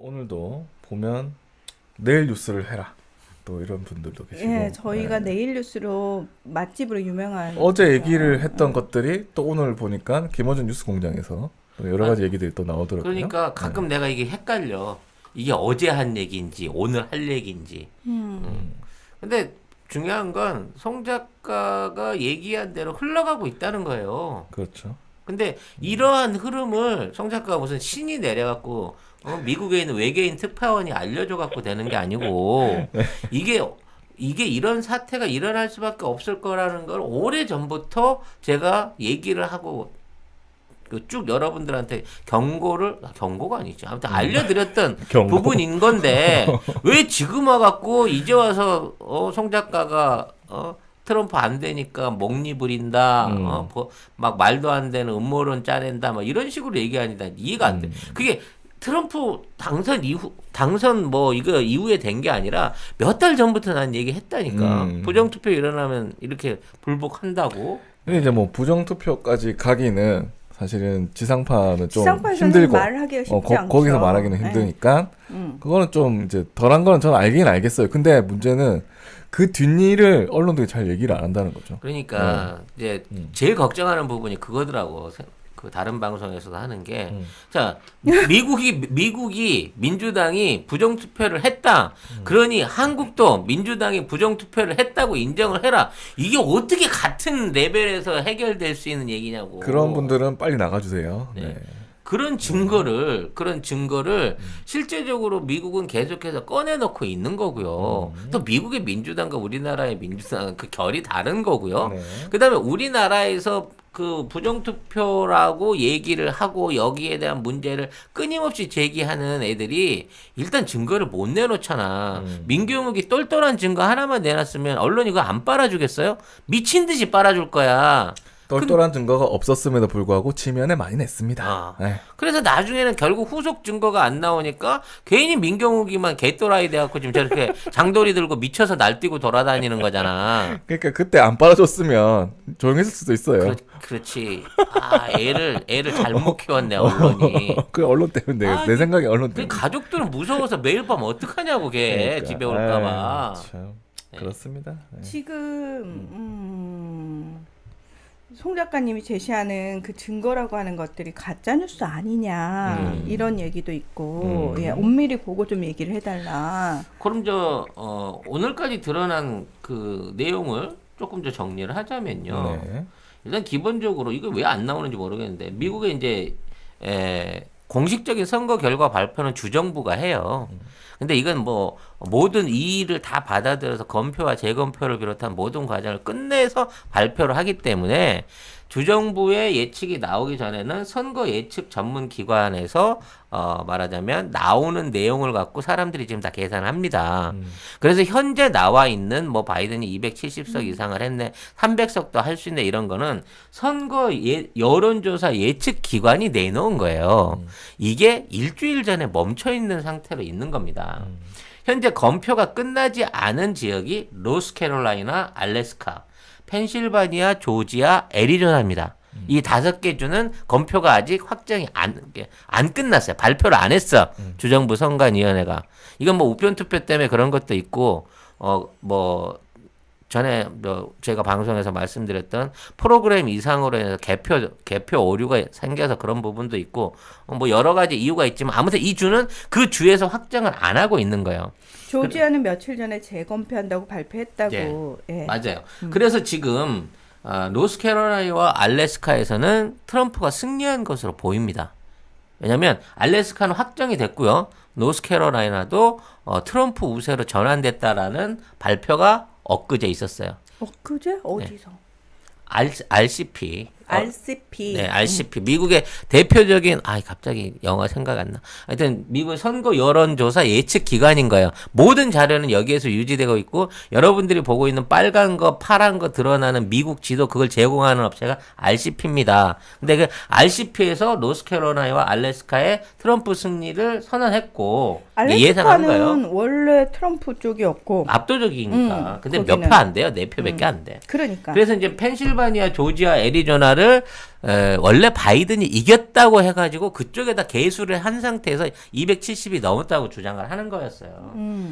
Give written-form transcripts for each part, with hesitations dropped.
오늘도 보면 내일 뉴스를 해라. 또 이런 분들도 계시고. 예, 저희가 내일 뉴스로 맛집으로 유명한 어제 얘기를 했던 것들이 또 오늘 보니까 김어준 뉴스 공장에서 또 여러 가지 얘기들이 또 나오더라고요. 그러니까 가끔 내가 이게 헷갈려. 이게 어제 한 얘기인지 오늘 할 얘기인지. 근데 중요한 건 송 작가가 얘기한 대로 흘러가고 있다는 거예요. 그렇죠. 근데 이러한 흐름을 송 작가가 무슨 신이 내려갖고 미국에 있는 외계인 특파원이 알려줘갖고 되는 게 아니고 이게 이런 사태가 일어날 수밖에 없을 거라는 걸 오래 전부터 제가 얘기를 하고 쭉 여러분들한테 경고가 아니죠. 아무튼 알려드렸던 경고. 부분인 부분인 건데 왜 지금 와갖고 이제 와서 송 작가가 트럼프 안 되니까 목리 부린다, 막 말도 안 되는 음모론 짜낸다, 막 이런 식으로 얘기하니다 이해가 안 돼. 그게 트럼프 당선 뭐 이거 이후에 된 게 아니라 몇 달 전부터 난 얘기했다니까. 부정투표 일어나면 이렇게 불복한다고. 근데 이제 뭐 부정투표까지 가기는 사실은 지상파는 좀 지상파에서는 힘들고 말하기가 쉽지 않죠. 거기서 말하기는 힘드니까 그거는 좀 이제 덜한 거는 저는 알긴 알겠어요. 근데 문제는 그 뒷일을 언론들이 잘 얘기를 안 한다는 거죠. 그러니까 이제 제일 걱정하는 부분이 그거더라고. 그 다른 방송에서도 하는 게, 자, 미국이 민주당이 부정투표를 했다. 그러니 한국도 민주당이 부정투표를 했다고 인정을 해라. 이게 어떻게 같은 레벨에서 해결될 수 있는 얘기냐고. 그런 분들은 빨리 나가주세요. 네. 네. 그런 증거를 실제적으로 미국은 계속해서 꺼내놓고 있는 거고요. 또 미국의 민주당과 우리나라의 민주당은 그 결이 다른 거고요. 네. 그다음에 우리나라에서 그 부정투표라고 얘기를 하고 여기에 대한 문제를 끊임없이 제기하는 애들이 일단 증거를 못 내놓잖아. 민경욱이 똘똘한 증거 하나만 내놨으면 언론이 그거 안 빨아주겠어요? 미친 듯이 빨아줄 거야. 똘똘한 증거가 없었음에도 불구하고 지면에 많이 냈습니다. 네. 그래서 나중에는 결국 후속 증거가 안 나오니까 괜히 민경욱이만 개또라이 돼갖고 지금 저렇게 장도리 들고 미쳐서 날뛰고 돌아다니는 거잖아. 그러니까 그때 안 빨아줬으면 조용했을 수도 있어요. 그렇지. 애를 잘못 키웠네 언론이. 그 언론 때문에 내 생각에 언론 그 때문에. 가족들은 무서워서 매일 밤 어떡하냐고 걔 그러니까. 집에 올까봐. 참 그렇습니다. 네. 지금 송 작가님이 제시하는 그 증거라고 하는 것들이 가짜 뉴스 아니냐 이런 얘기도 있고 예, 엄밀히 보고 좀 얘기를 해달라. 그럼 오늘까지 드러난 그 내용을 조금 더 정리를 하자면요. 네. 일단 기본적으로 이거 왜 안 나오는지 모르겠는데 미국의 이제 공식적인 선거 결과 발표는 주정부가 해요. 근데 이건 뭐 모든 이의를 다 받아들여서 검표와 재검표를 비롯한 모든 과정을 끝내서 발표를 하기 때문에 주정부의 예측이 나오기 전에는 선거 예측 전문 기관에서 말하자면 나오는 내용을 갖고 사람들이 지금 다 계산합니다. 그래서 현재 나와 있는 뭐 바이든이 270석 이상을 했네, 300석도 할 수 있네 이런 거는 선거 여론조사 예측 기관이 내놓은 거예요. 이게 일주일 전에 멈춰 있는 상태로 있는 겁니다. 현재 검표가 끝나지 않은 지역이 노스캐롤라이나, 알래스카, 펜실바니아, 조지아, 애리조나입니다. 이 5개 주는 검표가 아직 확정이 안 끝났어요. 발표를 안 했어. 주정부 선관위원회가. 이건 뭐 우편투표 때문에 그런 것도 있고, 전에 제가 방송에서 말씀드렸던 프로그램 이상으로 해서 개표 오류가 생겨서 그런 부분도 있고, 뭐 여러 가지 이유가 있지만 아무튼 이 주는 그 주에서 확정을 안 하고 있는 거예요. 조지아는 며칠 전에 재검표한다고 발표했다고. 네, 예. 맞아요. 그래서 지금 노스캐롤라이나와 알래스카에서는 트럼프가 승리한 것으로 보입니다. 왜냐하면 알래스카는 확정이 됐고요. 노스캐롤라이나도 트럼프 우세로 전환됐다라는 발표가 엊그제 있었어요. 엊그제? 어디서? RCP. RCP. 네, RCP. 미국의 대표적인, 갑자기 영어 생각 안 나. 하여튼, 미국 선거 여론조사 예측 기관인 거예요. 모든 자료는 여기에서 유지되고 있고, 여러분들이 보고 있는 빨간 거, 파란 거 드러나는 미국 지도, 그걸 제공하는 업체가 RCP입니다. 근데 그 RCP에서 노스캐롤라이나와 알래스카의 트럼프 승리를 선언했고, 예상한 거예요. 알래스카는 원래 트럼프 쪽이었고. 압도적이니까. 근데 몇 거기는. 표 안 돼요? 4표밖에 안 돼. 그러니까. 그래서 이제 펜실바니아, 조지아, 애리조나를 조사를 원래 바이든이 이겼다고 해가지고 그쪽에다 개수를 한 상태에서 270이 넘었다고 주장을 하는 거였어요.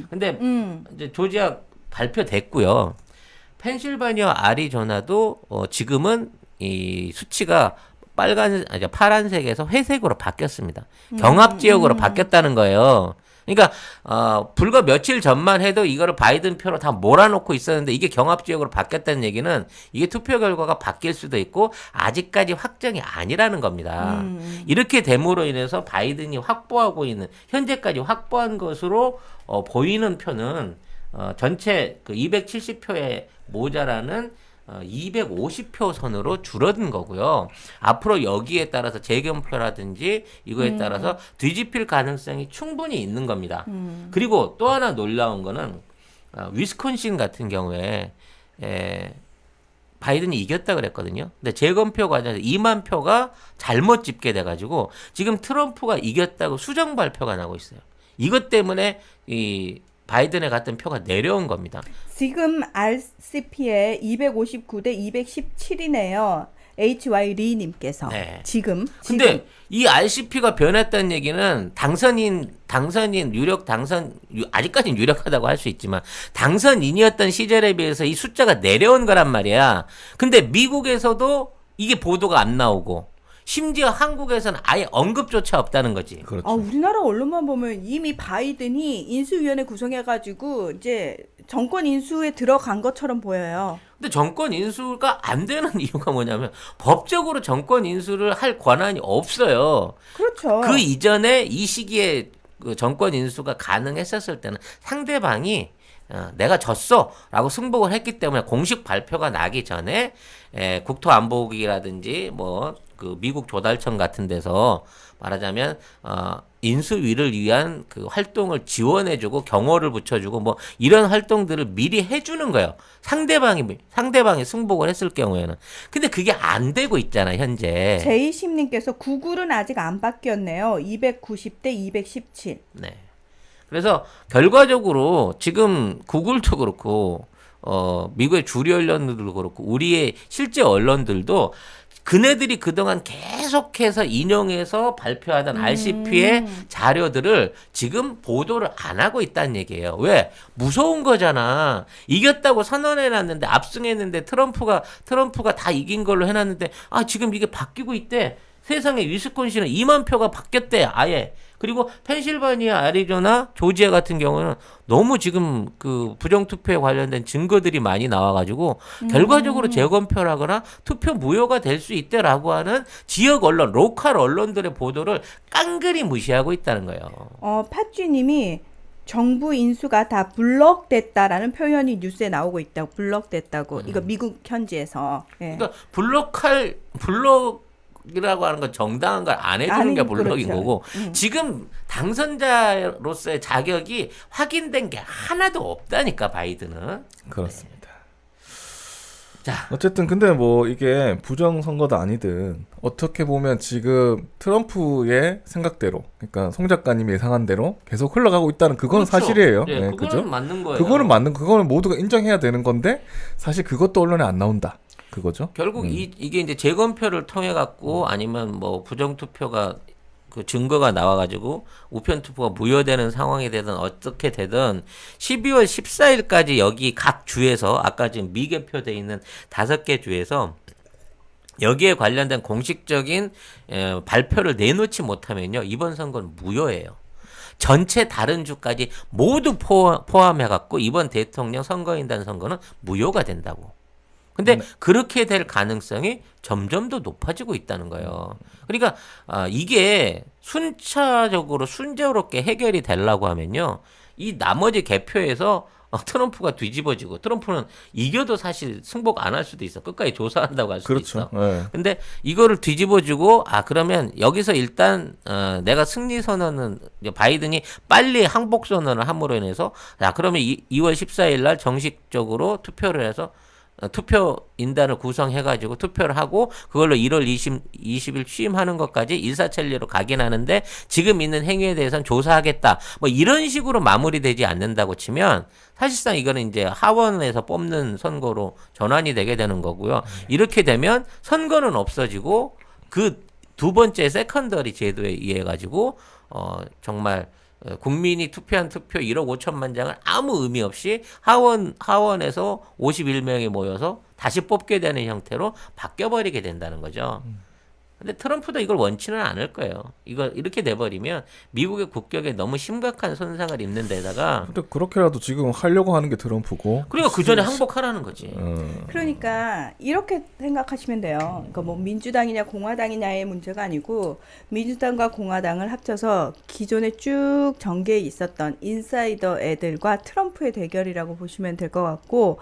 근데 이제 조지아 발표됐고요. 펜실바니아 아리조나도 지금은 이 수치가 파란색에서 회색으로 바뀌었습니다. 경합 지역으로 바뀌었다는 거예요. 그러니까 불과 며칠 전만 해도 이거를 바이든 표로 다 몰아놓고 있었는데 이게 경합 지역으로 바뀌었다는 얘기는 이게 투표 결과가 바뀔 수도 있고 아직까지 확정이 아니라는 겁니다. 이렇게 됨으로 인해서 바이든이 확보하고 있는 현재까지 확보한 것으로 보이는 표는 전체 그 270표에 모자라는 250표 선으로 줄어든 거고요. 앞으로 여기에 따라서 재검표라든지 이거에 따라서 뒤집힐 가능성이 충분히 있는 겁니다. 그리고 또 하나 놀라운 거는 위스콘신 같은 경우에 바이든이 이겼다 그랬거든요. 근데 재검표 과정에서 2만 표가 잘못 집계돼가지고 지금 트럼프가 이겼다고 수정 발표가 나고 있어요. 이것 때문에 이 바이든에 갔던 표가 내려온 겁니다. 지금 RCP에 259대 217이네요. HY 리님께서 네. 지금. 근데 이 RCP가 변했다는 얘기는 당선인 유력 아직까지는 유력하다고 할 수 있지만 당선인이었던 시절에 비해서 이 숫자가 내려온 거란 말이야. 근데 미국에서도 이게 보도가 안 나오고 심지어 한국에서는 아예 언급조차 없다는 거지. 그렇죠. 우리나라 언론만 보면 이미 바이든이 인수위원회 구성해가지고 이제 정권 인수에 들어간 것처럼 보여요. 근데 정권 인수가 안 되는 이유가 뭐냐면 법적으로 정권 인수를 할 권한이 없어요. 그렇죠. 그 이전에 이 시기에 그 정권 인수가 가능했었을 때는 상대방이 내가 졌어라고 승복을 했기 때문에 공식 발표가 나기 전에 국토안보국이라든지 뭐 그 미국 조달청 같은 데서 말하자면 인수위를 위한 그 활동을 지원해주고 경호를 붙여주고 뭐 이런 활동들을 미리 해주는 거예요. 상대방이 승복을 했을 경우에는. 근데 그게 안 되고 있잖아 현재. 제이심님께서 구글은 아직 안 바뀌었네요. 290대 217. 네. 그래서 결과적으로 지금 구글도 그렇고 미국의 주류 언론들도 그렇고 우리의 실제 언론들도 그네들이 그동안 계속해서 인용해서 발표하던 RCP의 자료들을 지금 보도를 안 하고 있다는 얘기예요. 왜? 무서운 거잖아. 이겼다고 선언해놨는데 압승했는데 트럼프가 다 이긴 걸로 해놨는데 지금 이게 바뀌고 있대. 세상에 위스콘신은 2만 표가 바뀌었대 아예. 그리고 펜실바니아, 애리조나, 조지아 같은 경우는 너무 지금 그 부정투표에 관련된 증거들이 많이 나와가지고 결과적으로 재검표라거나 투표 무효가 될 수 있다라고 하는 지역 언론, 로컬 언론들의 보도를 깡그리 무시하고 있다는 거예요. 팥쥐님이 정부 인수가 다 블럭됐다라는 표현이 뉴스에 나오고 있다고. 블럭됐다고. 이거 미국 현지에서. 예. 그러니까 블록이라고 하는 건 정당한 걸 안 해주는 게 블록인 그렇죠. 거고 지금 당선자로서의 자격이 확인된 게 하나도 없다니까 바이든은. 그렇습니다. 자, 어쨌든 근데 뭐 이게 부정선거도 아니든 어떻게 보면 지금 트럼프의 생각대로 그러니까 송 작가님이 예상한 대로 계속 흘러가고 있다는 그건 그렇죠. 사실이에요. 네, 그거는 그죠? 맞는 거예요. 그거는 모두가 인정해야 되는 건데 사실 그것도 언론에 안 나온다. 그거죠. 결국 이게 이제 재검표를 통해 갖고 아니면 뭐 부정투표가 그 증거가 나와가지고 우편투표가 무효되는 상황이 되든 어떻게 되든 12월 14일까지 여기 각 주에서 아까 지금 미개표돼 있는 5개 주에서 여기에 관련된 공식적인 발표를 내놓지 못하면요 이번 선거는 무효예요. 전체 다른 주까지 모두 포함해갖고 이번 대통령 선거인단 선거는 무효가 된다고. 근데 그렇게 될 가능성이 점점 더 높아지고 있다는 거예요. 그러니까 이게 순조롭게 해결이 되려고 하면요. 이 나머지 개표에서 트럼프가 뒤집어지고 트럼프는 이겨도 사실 승복 안 할 수도 있어. 끝까지 조사한다고 할 수도 그렇죠. 있어. 네. 근데 이거를 뒤집어주고 그러면 여기서 일단 내가 승리 선언은 바이든이 빨리 항복 선언을 함으로 인해서 그러면 2월 14일 날 정식적으로 투표를 해서 투표 인단을 구성해가지고 투표를 하고 그걸로 1월 20일 취임하는 것까지 일사천리로 가긴 하는데 지금 있는 행위에 대해서는 조사하겠다. 뭐 이런 식으로 마무리되지 않는다고 치면 사실상 이거는 이제 하원에서 뽑는 선거로 전환이 되게 되는 거고요. 이렇게 되면 선거는 없어지고 그 두 번째 세컨더리 제도에 의해 가지고 정말 국민이 투표한 투표 1억 5천만 장을 아무 의미 없이 하원에서 51명이 모여서 다시 뽑게 되는 형태로 바뀌어버리게 된다는 거죠. 근데 트럼프도 이걸 원치는 않을 거예요. 이걸 이렇게 돼버리면 미국의 국격에 너무 심각한 손상을 입는 데다가 근데 그렇게라도 지금 하려고 하는 게 트럼프고. 그러니까 그 전에 항복하라는 거지. 그러니까 이렇게 생각하시면 돼요. 그러니까 뭐 민주당이냐 공화당이냐의 문제가 아니고 민주당과 공화당을 합쳐서 기존에 쭉 전개에 있었던 인사이더 애들과 트럼프의 대결이라고 보시면 될 것 같고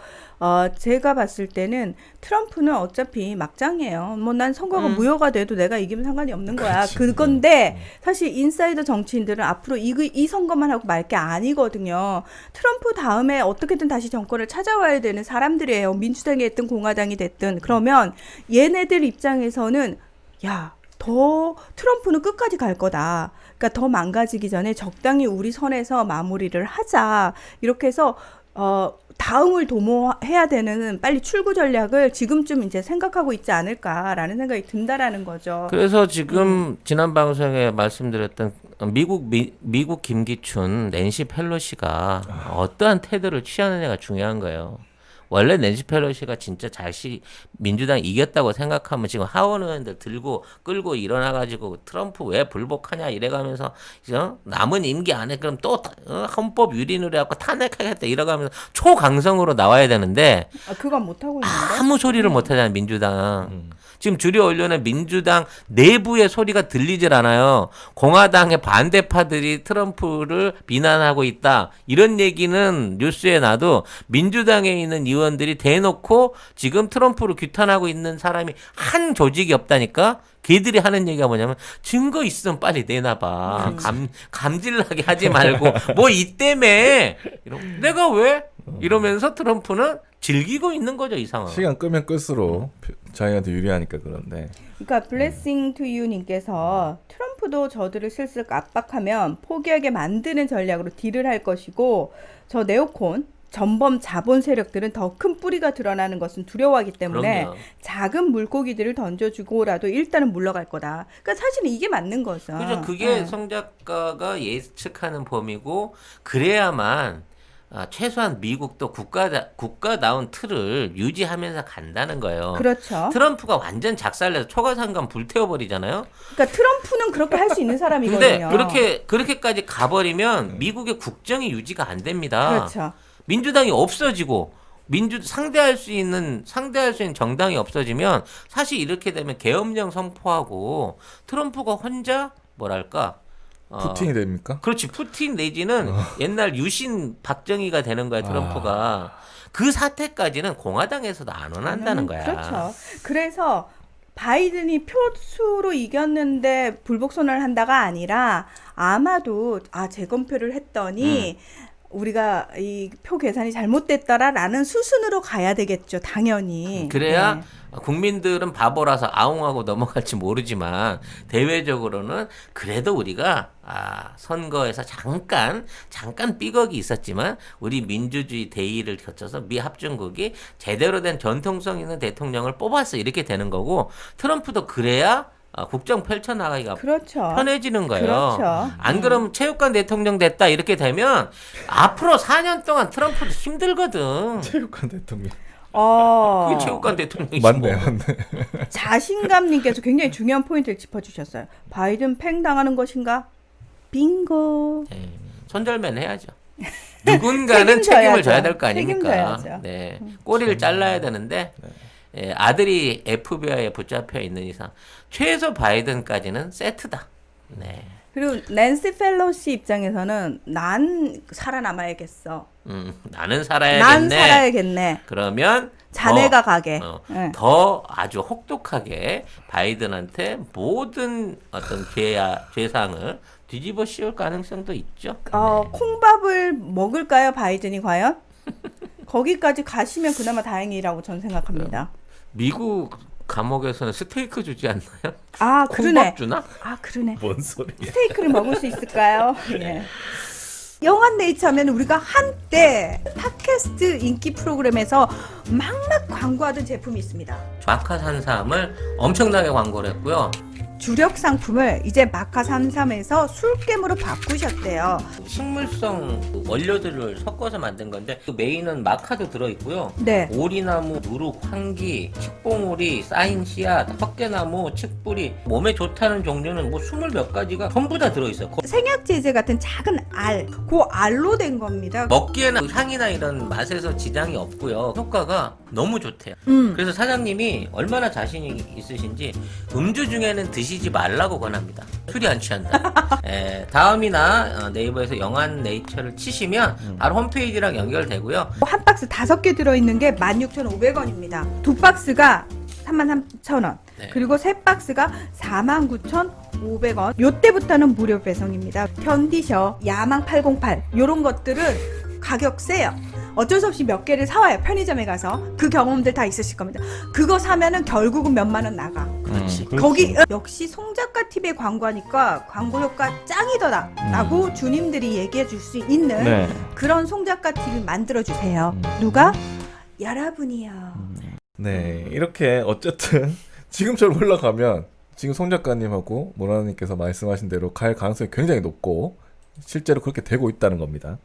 제가 봤을 때는 트럼프는 어차피 막장이에요. 뭐 난 선거가 무효가 돼도 내가 이기면 상관이 없는 거야. 그렇지. 그건데 사실 인사이더 정치인들은 앞으로 이 선거만 하고 말 게 아니거든요. 트럼프 다음에 어떻게든 다시 정권을 찾아와야 되는 사람들이에요. 민주당이 됐든 공화당이 됐든. 그러면 얘네들 입장에서는 야, 더 트럼프는 끝까지 갈 거다. 그러니까 더 망가지기 전에 적당히 우리 선에서 마무리를 하자. 이렇게 해서 다음을 도모해야 되는 빨리 출구 전략을 지금쯤 이제 생각하고 있지 않을까라는 생각이 든다라는 거죠. 그래서 지금 지난 방송에 말씀드렸던 미국 김기춘 낸시 펠로시가 어떠한 태도를 취하느냐가 중요한 거예요. 원래 낸시 펠로시가 진짜 민주당 이겼다고 생각하면 지금 하원 의원들 끌고 일어나가지고 트럼프 왜 불복하냐 이래가면서 남은 임기 안에 그럼 또 헌법 유린으로 해갖고 탄핵하겠다 이래가면서 초강성으로 나와야 되는데 그건 못하고 있는데? 아무 소리를 못하잖아요 민주당. 지금 줄이 올려는 민주당 내부의 소리가 들리질 않아요. 공화당의 반대파들이 트럼프를 비난하고 있다. 이런 얘기는 뉴스에 나도 민주당에 있는 의원들이 대놓고 지금 트럼프를 규탄하고 있는 사람이 한 조직이 없다니까. 걔들이 하는 얘기가 뭐냐면 증거 있으면 빨리 내놔봐. 감질나게 하지 말고 뭐 이때문에 내가 왜? 이러면서 트럼프는 즐기고 있는 거죠, 이 상황. 시간 끄면 끌수록 자기한테 유리하니까 그런데. 그러니까 블레싱 투 유님께서 트럼프도 저들을 슬슬 압박하면 포기하게 만드는 전략으로 딜을 할 것이고 저 네오콘 전범 자본 세력들은 더 큰 뿌리가 드러나는 것은 두려워하기 때문에 그럼요. 작은 물고기들을 던져주고라도 일단은 물러갈 거다. 그러니까 사실은 이게 맞는 거죠. 그죠. 그게 송 작가가 예측하는 범위고 그래야만 최소한 미국도 국가다운 틀을 유지하면서 간다는 거예요. 그렇죠. 트럼프가 완전 작살내서 초가상간 불태워버리잖아요. 그러니까 트럼프는 그렇게 할 수 있는 사람이거든요. 근데 그렇게까지 가버리면 미국의 국정이 유지가 안 됩니다. 그렇죠. 민주당이 없어지고 상대할 수 있는 정당이 없어지면 사실 이렇게 되면 계엄령 선포하고 트럼프가 혼자 뭐랄까 푸틴이 됩니까? 그렇지. 푸틴 내지는 옛날 유신 박정희가 되는 거야, 트럼프가. 그 사태까지는 공화당에서도 안 원한다는 거야. 그렇죠. 그래서 바이든이 표수로 이겼는데 불복선언을 한다가 아니라 아마도 재검표를 했더니 우리가 이 표 계산이 잘못됐더라라는 수순으로 가야 되겠죠. 당연히. 그래야 네. 국민들은 바보라서 아웅하고 넘어갈지 모르지만 대외적으로는 그래도 우리가 선거에서 잠깐 삐걱이 있었지만 우리 민주주의 대의를 거쳐서 미 합중국이 제대로 된 전통성 있는 대통령을 뽑았어 이렇게 되는 거고 트럼프도 그래야 국정 펼쳐나가기가 그렇죠. 편해지는 거예요. 그렇죠. 안 그러면 체육관 대통령 됐다 이렇게 되면 앞으로 4년 동안 트럼프도 힘들거든. 체육관 대통령. 그게 체육관 대통령이지 맞네, 뭐. 맞네. 자신감님께서 굉장히 중요한 포인트를 짚어주셨어요. 바이든 팽 당하는 것인가? 빙고. 네, 손절맨 해야죠. 누군가는 책임져야죠. 책임을 져야 될 거 아닙니까? 책임져야죠. 네, 꼬리를 잘라야 되는데 아들이 FBI에 붙잡혀 있는 이상 최소 바이든까지는 세트다. 네. 그리고 낸시 펠로시 입장에서는 난 살아남아야겠어. 나는 살아야겠네. 난 살아야겠네. 그러면 자네가 가게. 네. 더 아주 혹독하게 바이든한테 모든 어떤 죄상을 뒤집어 씌울 가능성도 있죠. 네. 콩밥을 먹을까요, 바이든이 과연? 거기까지 가시면 그나마 다행이라고 저는 생각합니다. 미국 감옥에서는 스테이크 주지 않나요? 아, 그러네. 콩밥 주나? 아, 그러네. 뭔 소리야? 스테이크를 먹을 수 있을까요? 예. 영한네이처 하면 우리가 한때 팟캐스트 인기 프로그램에서 막막 광고하던 제품이 있습니다. 마카산삼을 엄청나게 광고를 했고요. 주력 상품을 이제 마카삼삼에서 술겜으로 바꾸셨대요. 식물성 원료들을 섞어서 만든 건데 그 메인은 마카도 들어있고요. 네. 오리나무, 누룩, 황기, 칡봉오리, 쌓인 씨앗, 헛개나무, 칡뿌리 몸에 좋다는 종류는 뭐 20몇 가지가 전부 다 들어있어요. 생약 제제 같은 작은 알, 그 알로 된 겁니다. 먹기에는 향이나 이런 맛에서 지장이 없고요. 효과가 너무 좋대요. 그래서 사장님이 얼마나 자신이 있으신지 음주 중에는 드시지 말라고 권합니다. 술이 안 취한다. 다음이나 네이버에서 영한 네이처를 치시면 바로 홈페이지랑 연결되고요. 한 박스 5개 들어있는 게 16,500원입니다. 두 박스가 33,000원. 네. 그리고 세 박스가 49,500원. 요때부터는 무료 배송입니다. 견디셔, 야망 808 요런 것들은 가격 세요. 어쩔 수 없이 몇 개를 사와요. 편의점에 가서. 그 경험들 다 있으실 겁니다. 그거 사면은 결국은 몇만 원 나가. 그렇지. 거기 역시 송작가 TV에 광고하니까 광고 효과 짱이더라 라고 주님들이 얘기해 줄 수 있는 네. 그런 송작가 TV 만들어 주세요. 누가? 여러분이요. 네, 이렇게 어쨌든 지금처럼 흘러가면 지금 송 작가님하고 모나님께서 말씀하신 대로 갈 가능성이 굉장히 높고 실제로 그렇게 되고 있다는 겁니다.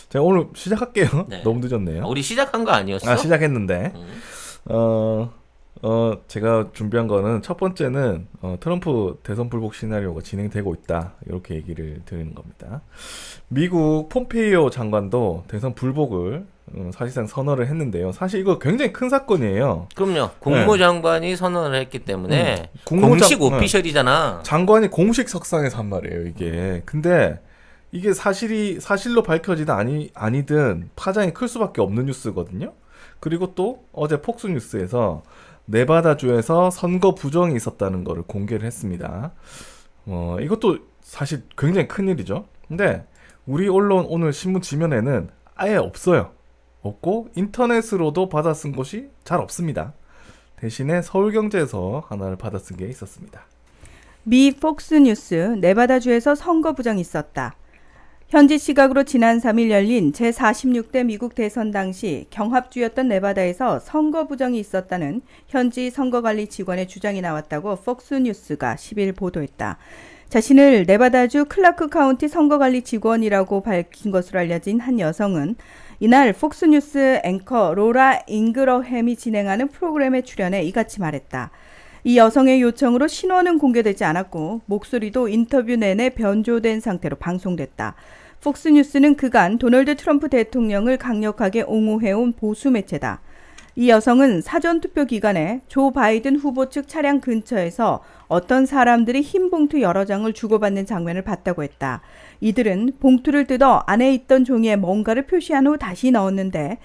제가 오늘 시작할게요. 네. 너무 늦었네요. 우리 시작한 거 아니었어? 시작했는데 제가 준비한 거는 첫 번째는 트럼프 대선 불복 시나리오가 진행되고 있다 이렇게 얘기를 드리는 겁니다. 미국 폼페이오 장관도 대선 불복을 사실상 선언을 했는데요. 사실 이거 굉장히 큰 사건이에요. 그럼요. 국무장관이 선언을 했기 때문에 국무장- 공식 오피셜이잖아. 장관이 공식 석상에서 한 말이에요, 이게. 근데 이게 사실로 밝혀지든 아니든 파장이 클 수밖에 없는 뉴스거든요. 그리고 또 어제 폭스뉴스에서 네바다주에서 선거 부정이 있었다는 거를 공개를 했습니다. 이것도 사실 굉장히 큰일이죠. 근데 우리 언론 오늘 신문 지면에는 아예 없어요. 없고 인터넷으로도 받아쓴 곳이 잘 없습니다. 대신에 서울경제에서 하나를 받아쓴 게 있었습니다. 미 폭스뉴스 네바다주에서 선거 부정이 있었다. 현지 시각으로 지난 3일 열린 제46대 미국 대선 당시 경합주였던 네바다에서 선거 부정이 있었다는 현지 선거관리 직원의 주장이 나왔다고 폭스뉴스가 10일 보도했다. 자신을 네바다주 클라크 카운티 선거관리 직원이라고 밝힌 것으로 알려진 한 여성은 이날 폭스뉴스 앵커 로라 잉그러햄이 진행하는 프로그램에 출연해 이같이 말했다. 이 여성의 요청으로 신원은 공개되지 않았고 목소리도 인터뷰 내내 변조된 상태로 방송됐다. 폭스뉴스는 그간 도널드 트럼프 대통령을 강력하게 옹호해온 보수 매체다. 이 여성은 사전투표 기간에 조 바이든 후보 측 차량 근처에서 어떤 사람들이 흰 봉투 여러 장을 주고받는 장면을 봤다고 했다. 이들은 봉투를 뜯어 안에 있던 종이에 뭔가를 표시한 후 다시 넣었는데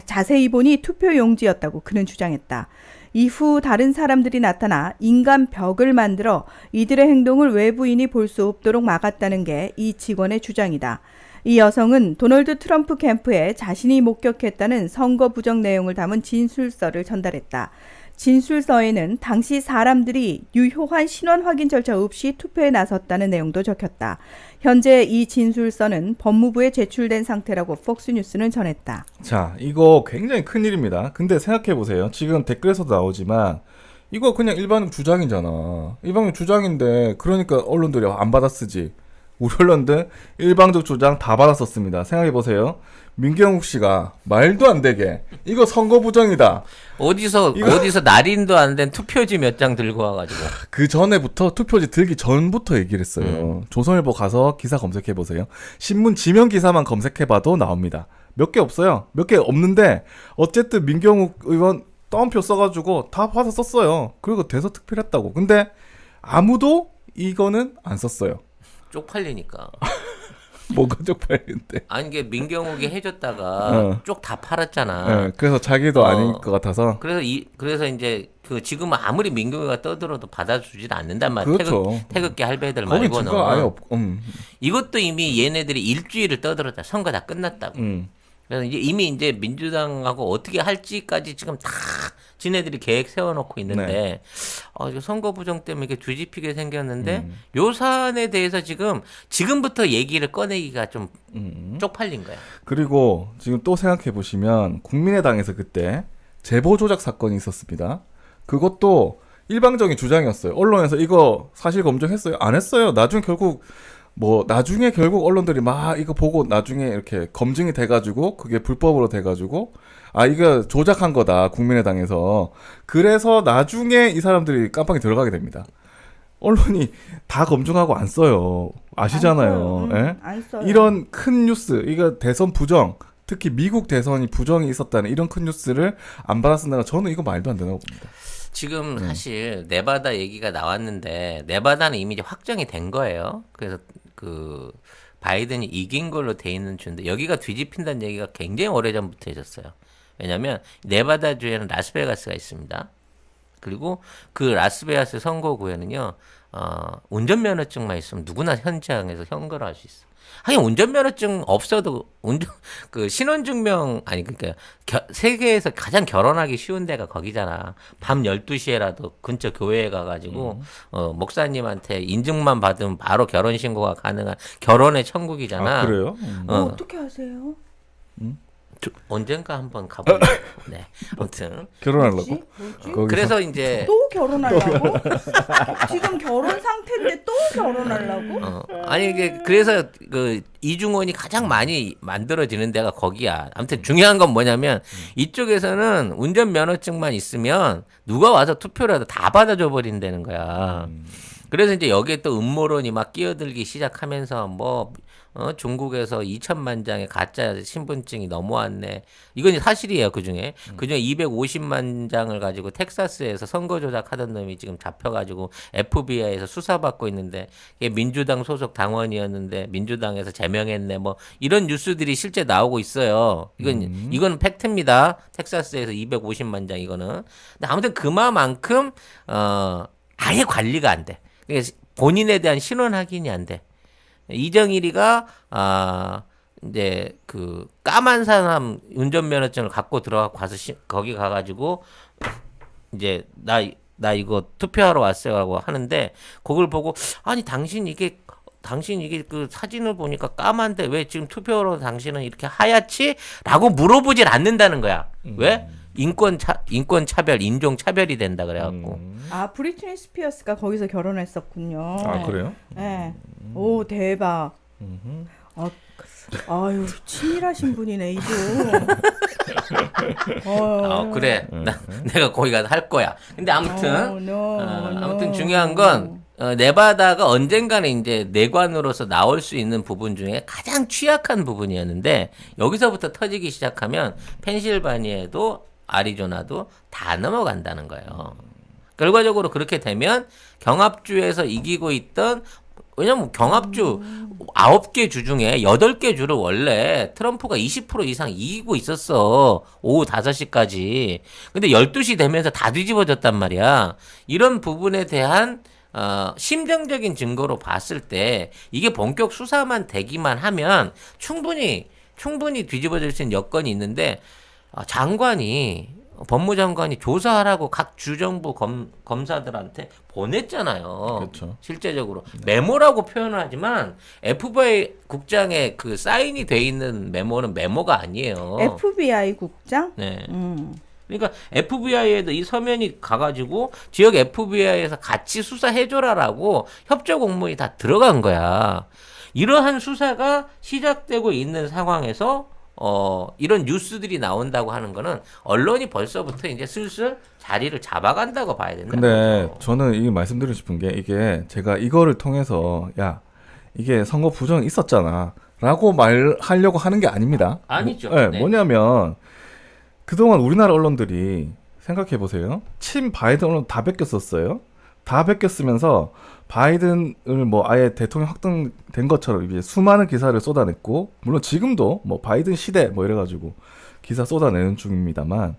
자세히 보니 투표 용지였다고 그는 주장했다. 이후 다른 사람들이 나타나 인간 벽을 만들어 이들의 행동을 외부인이 볼 수 없도록 막았다는 게 이 직원의 주장이다. 이 여성은 도널드 트럼프 캠프에 자신이 목격했다는 선거 부정 내용을 담은 진술서를 전달했다. 진술서에는 당시 사람들이 유효한 신원 확인 절차 없이 투표에 나섰다는 내용도 적혔다. 현재 이 진술서는 법무부에 제출된 상태라고 폭스뉴스는 전했다. 자, 이거 굉장히 큰일입니다. 근데 생각해보세요. 지금 댓글에서도 나오지만 이거 그냥 일반적 주장이잖아. 일반적 주장인데 그러니까 언론들이 안 받아쓰지. 우리 언론들 일방적 주장 다 받았었습니다. 생각해보세요. 민경욱 씨가 말도 안 되게 이거 선거 부정이다. 어디서 날인도 안 된 투표지 몇 장 들고 와가지고. 그 전에부터 투표지 들기 전부터 얘기를 했어요. 조선일보 가서 기사 검색해보세요. 신문 지면 기사만 검색해봐도 나옵니다. 몇 개 없어요. 몇 개 없는데 어쨌든 민경욱 의원 떠옴표 써가지고 다 받아 썼어요. 그리고 대서특필했다고. 근데 아무도 이거는 안 썼어요. 쪽팔리니까. 뭐가 쪽팔리는데. 아니 이게 민경욱이 해줬다가 쪽 다 팔았잖아. 네, 그래서 자기도 아닐 것 같아서. 그래서 이제 그 지금 아무리 민경욱이가 떠들어도 받아주질 않는단 말이야. 그렇죠. 태극기 할배들 거기 말고는. 증거 아예 없. 이것도 이미 얘네들이 일주일을 떠들었다. 선거 다 끝났다고. 그래서 이제 이미 이제 민주당하고 어떻게 할지까지 지금 다 지네들이 계획 세워놓고 있는데 이거 선거 부정 때문에 이게 뒤집히게 생겼는데 요 사안에 대해서 지금부터 얘기를 꺼내기가 좀 쪽팔린 거야. 그리고 지금 또 생각해 보시면 국민의당에서 그때 제보 조작 사건이 있었습니다. 그것도 일방적인 주장이었어요. 언론에서 이거 사실 검증했어요? 안 했어요. 나중에 결국 언론들이 막 이거 보고 나중에 이렇게 검증이 돼가지고 그게 불법으로 돼가지고 이거 조작한 거다 국민의당에서. 그래서 나중에 이 사람들이 깜빡이 들어가게 됩니다. 언론이 다 검증하고 안 써요. 아시잖아요. 예? 안 써요. 이런 큰 뉴스, 이거 대선 부정, 특히 미국 대선이 부정이 있었다는 이런 큰 뉴스를 안 받았는가, 저는 이거 말도 안 된다고 봅니다. 지금 사실 네바다 얘기가 나왔는데 네바다는 이미 이제 확정이 된 거예요. 그래서 그 바이든이 이긴 걸로 돼 있는 주인데 여기가 뒤집힌다는 얘기가 굉장히 오래전부터 있었어요. 왜냐하면 네바다 주에는 라스베가스가 있습니다. 그리고 그 라스베가스 선거구에는요, 운전면허증만 있으면 누구나 현장에서 선거를 할 수 있어. 하긴 운전면허증 없어도 신원증명 그러니까 세계에서 가장 결혼하기 쉬운 데가 거기잖아. 밤 12시에라도 근처 교회에 가가지고 목사님한테 인증만 받으면 바로 결혼 신고가 가능한 결혼의 천국이잖아. 그래요? 어떻게 하세요? 언젠가 한번 가보자. 네, 아무튼 결혼하려고? 뭐지? 그래서 이제 또 결혼하려고? 지금 결혼 상태인데 또 결혼하려고? 아니 이게 그래서 그 이중원이 가장 많이 만들어지는 데가 거기야. 아무튼 중요한 건 뭐냐면 이쪽에서는 운전면허증만 있으면 누가 와서 투표라도 다 받아줘 버린다는 거야. 그래서 이제 여기에 또 음모론이 막 끼어들기 시작하면서 중국에서 2천만 장의 가짜 신분증이 넘어왔네. 이건 사실이에요. 그중에 250만 장을 가지고 텍사스에서 선거 조작하던 놈이 지금 잡혀가지고 FBI에서 수사받고 있는데 이게 민주당 소속 당원이었는데 민주당에서 제명했네. 이런 뉴스들이 실제 나오고 있어요. 이건 팩트입니다. 텍사스에서 250만 장 이거는. 근데 아무튼 그만큼 아예 관리가 안 돼. 그러니까 본인에 대한 신원 확인이 안 돼. 이정일이가 이제 그 까만 사람 운전면허증을 갖고 들어가서 거기 가가지고 이제 나 이거 투표하러 왔어요라고 하는데 그걸 보고 당신 이게 그 사진을 보니까 까만데 왜 지금 투표하러 당신은 이렇게 하얗지?라고 물어보질 않는다는 거야. 왜? 인권 차별, 인종 차별이 된다 그래갖고. 브리트니 스피어스가 거기서 결혼했었군요. 그래요? 네. 오, 대박. 아유, 치밀하신 분이네, 이분. 그래. 내가 거기 가서 할 거야. 근데 아무튼 중요한 건 네바다가 언젠가는 이제 내관으로서 나올 수 있는 부분 중에 가장 취약한 부분이었는데 여기서부터 터지기 시작하면 펜실바니아도 아리조나도 다 넘어간다는 거예요. 결과적으로 그렇게 되면 경합주에서 이기고 있던, 왜냐면 경합주 9개 주 중에 8개 주를 원래 트럼프가 20% 이상 이기고 있었어. 오후 5시까지. 근데 12시 되면서 다 뒤집어졌단 말이야. 이런 부분에 대한 심정적인 증거로 봤을 때 이게 본격 수사만 되기만 하면 충분히 뒤집어질 수 있는 여건이 있는데 법무장관이 조사하라고 각 주정부 검사들한테 보냈잖아요. 그렇죠. 실제적으로 메모라고 표현을 하지만 FBI 국장의 그 사인이 돼 있는 메모는 메모가 아니에요. FBI 국장? 네. 그러니까 FBI에도 이 서면이 가가지고 지역 FBI에서 같이 수사해줘라라고 협조 공문이 다 들어간 거야. 이러한 수사가 시작되고 있는 상황에서 이런 뉴스들이 나온다고 하는 거는 언론이 벌써부터 이제 슬슬 자리를 잡아간다고 봐야 된다. 근데 저는 이게 말씀드리고 싶은 게, 이게 제가 이거를 통해서 이게 선거 부정이 있었잖아 라고 말하려고 하는 게 아닙니다. 아니죠. 네. 뭐냐면 그동안 우리나라 언론들이 생각해보세요. 친 바이든 언론 다 베꼈었어요. 다 베꼈으면서 바이든을 아예 대통령 확정된 것처럼 이제 수많은 기사를 쏟아냈고, 물론 지금도 바이든 시대 이래가지고 기사 쏟아내는 중입니다만,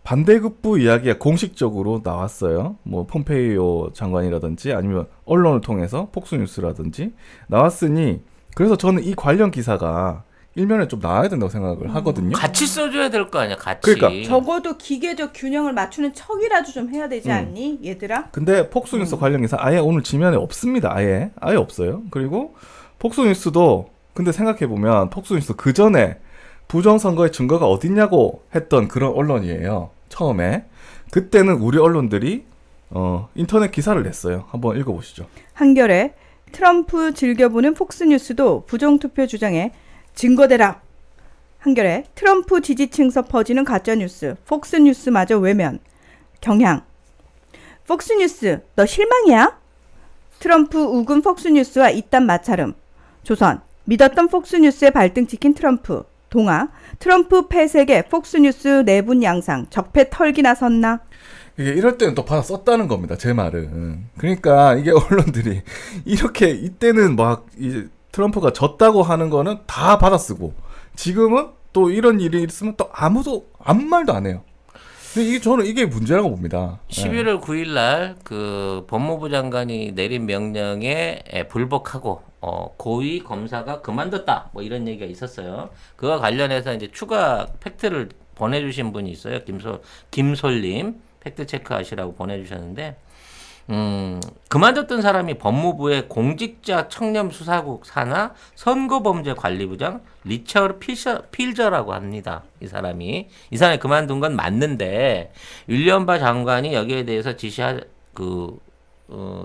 반대급부 이야기가 공식적으로 나왔어요. 폼페이오 장관이라든지 아니면 언론을 통해서 폭스뉴스라든지 나왔으니, 그래서 저는 이 관련 기사가 일면에 좀 나와야 된다고 생각을 하거든요. 같이 써줘야 될 거 아니야, 같이. 그러니까. 적어도 기계적 균형을 맞추는 척이라도 좀 해야 되지 않니, 얘들아? 근데 폭스뉴스 관련 기사 아예 오늘 지면에 없습니다. 아예 없어요. 그리고 폭스뉴스도 근데 생각해 보면 폭스뉴스 그 전에 부정선거의 증거가 어딨냐고 했던 그런 언론이에요. 처음에 그때는 우리 언론들이 인터넷 기사를 냈어요. 한번 읽어보시죠. 한겨레 트럼프 즐겨보는 폭스뉴스도 부정투표 주장에 증거대라. 한겨레 트럼프 지지층서 퍼지는 가짜뉴스 폭스뉴스마저 외면. 경향 폭스뉴스 너 실망이야? 트럼프 우군 폭스뉴스와 이딴 마찰음. 조선 믿었던 폭스뉴스의 발등 찍힌 트럼프. 동아 트럼프 패색에 폭스뉴스 내분 양상 적폐 털기나 섰나? 이게 이럴 때는 또 받아 썼다는 겁니다. 제 말은. 그러니까 이게 언론들이 이렇게 이때는 막 이 트럼프가 졌다고 하는 거는 다 받아 쓰고 지금은 또 이런 일이 있으면 또 아무도 아무 말도 안 해요. 근데 이게 저는 이게 문제라고 봅니다. 11월 9일 날 그 법무부 장관이 내린 명령에 불복하고 고위 검사가 그만뒀다. 뭐 이런 얘기가 있었어요. 그와 관련해서 이제 추가 팩트를 보내주신 분이 있어요. 김솔님 팩트 체크하시라고 보내주셨는데 그만뒀던 사람이 법무부의 공직자 청렴 수사국 산하 선거범죄관리부장 리처드 필저라고 합니다. 이 사람이 그만둔 건 맞는데 윌리엄 바 장관이 여기에 대해서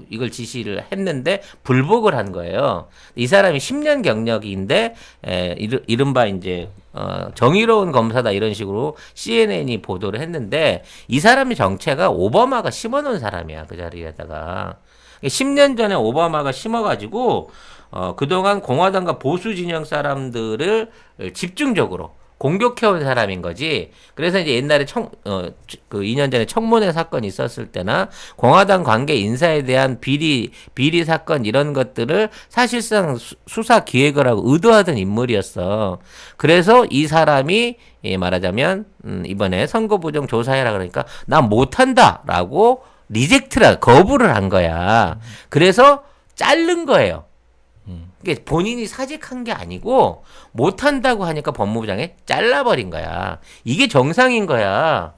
이걸 지시를 했는데 불복을 한 거예요. 이 사람이 10년 경력인데 이른바 이제 정의로운 검사다 이런 식으로 CNN이 보도를 했는데 이 사람의 정체가 오바마가 심어놓은 사람이야. 그 자리에다가 10년 전에 오바마가 심어가지고 그동안 공화당과 보수 진영 사람들을 집중적으로 공격해온 사람인 거지. 그래서 이제 옛날에 2년 전에 청문회 사건이 있었을 때나 공화당 관계 인사에 대한 비리 사건 이런 것들을 사실상 수사 기획을 하고 의도하던 인물이었어. 그래서 이 사람이 말하자면 이번에 선거부정 조사해라 그러니까 난 못한다라고 거부를 한 거야. 그래서 자른 거예요. 이게 본인이 사직한 게 아니고 못한다고 하니까 법무부장이 잘라버린 거야. 이게 정상인 거야.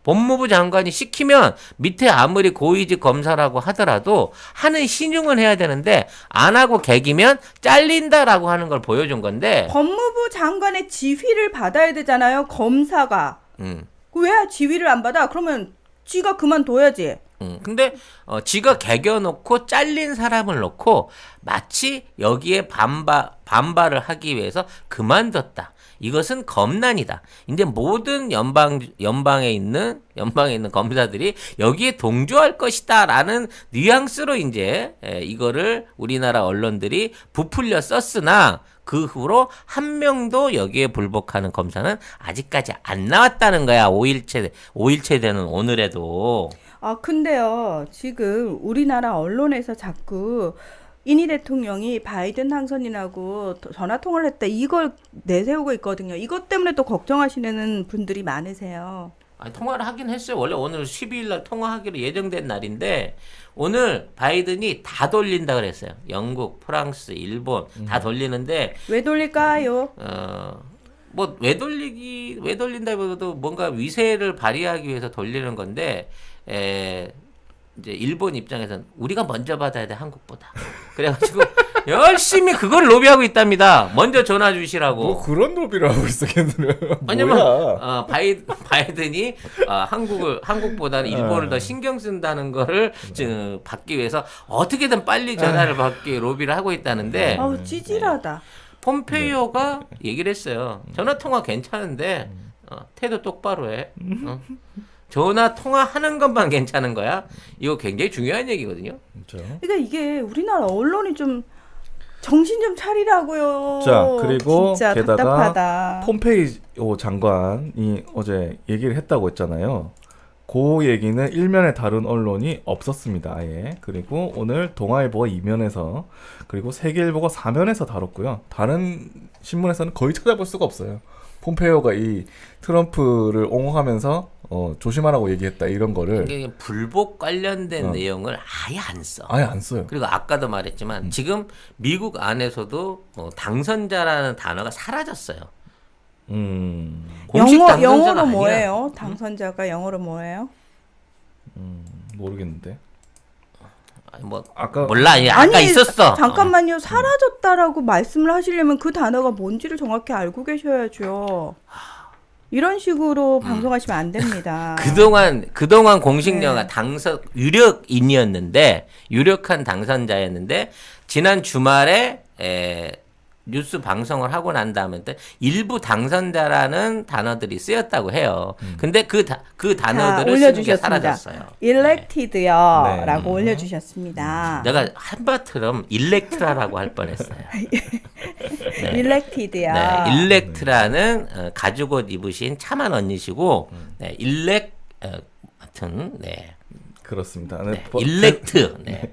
법무부 장관이 시키면 밑에 아무리 고위직 검사라고 하더라도 하는 신용은 해야 되는데 안 하고 개기면 잘린다라고 하는 걸 보여준 건데 법무부 장관의 지휘를 받아야 되잖아요. 검사가. 왜 지휘를 안 받아? 그러면 지가 그만둬야지. 근데 지가 개겨놓고 잘린 사람을 놓고 마치 여기에 반발을 하기 위해서 그만뒀다. 이것은 검난이다. 이제 모든 연방에 있는 검사들이 여기에 동조할 것이다라는 뉘앙스로 이제 이거를 우리나라 언론들이 부풀려 썼으나 그 후로 한 명도 여기에 불복하는 검사는 아직까지 안 나왔다는 거야. 5일째 되는 오늘에도. 근데요, 지금 우리나라 언론에서 자꾸 이니 대통령이 바이든 당선인하고 전화 통화를 했다 이걸 내세우고 있거든요. 이것 때문에 또 걱정하시는 분들이 많으세요. 아니, 통화를 하긴 했어요. 원래 오늘 12일 날 통화하기로 예정된 날인데 오늘 바이든이 다 돌린다 그랬어요. 영국, 프랑스, 일본 다 돌리는데 왜 돌릴까요? 뭐 왜 돌린다기보다도 뭔가 위세를 발휘하기 위해서 돌리는 건데 이제 일본 입장에서는 우리가 먼저 받아야 돼 한국보다. 그래가지고 열심히 그걸 로비하고 있답니다. 먼저 전화 주시라고. 뭐 그런 로비를 하고 있어 걔들은. 왜냐면 바이든이 한국보다는 일본을 더 신경 쓴다는 거를 받기 위해서 어떻게든 빨리 전화를 받기 로비를 하고 있다는데. 아우 찌질하다. 폼페이오가 얘기를 했어요. 전화 통화 괜찮은데 태도 똑바로 해. 전화 통화하는 것만 괜찮은 거야. 이거 굉장히 중요한 얘기거든요. 그렇죠. 그러니까 이게 우리나라 언론이 좀 정신 좀 차리라고요. 자, 그리고 진짜 게다가 답답하다. 폼페이오 장관이 어제 얘기를 했다고 했잖아요. 그 얘기는 일면에 다룬 언론이 없었습니다. 아예. 그리고 오늘 동아일보가 2면에서 그리고 세계일보가 4면에서 다뤘고요. 다른 신문에서는 거의 찾아볼 수가 없어요. 폼페이오가 이 트럼프를 옹호하면서 조심하라고 얘기했다 이런 거를 이게 불복 관련된 내용을 아예 안 써. 아예 안 써요. 그리고 아까도 말했지만 지금 미국 안에서도 당선자라는 단어가 사라졌어요. 공식 당선자가 영어로 아니야. 뭐예요? 당선자가 영어로 뭐예요? 모르겠는데. 아니, 뭐 아까 몰라. 아까 있었어. 잠깐만요. 사라졌다라고 말씀을 하시려면 그 단어가 뭔지를 정확히 알고 계셔야죠. 이런 식으로 방송하시면 안 됩니다. 그동안 공식녀가 네. 유력인이었는데 유력한 당선자였는데 지난 주말에 뉴스 방송을 하고 난 다음에 일부 당선자라는 단어들이 쓰였다고 해요. 근데 그 단어들을 쓰는 게 사라졌어요. elected요 네. 라고 올려주셨습니다. 내가 한바트럼 일렉트라라고 할 뻔했어요. 네. elected요. 네, 일렉트라는 가죽옷 입으신 참한 언니시고 네, 하여튼 네. 그렇습니다. 네, 일렉트. 네.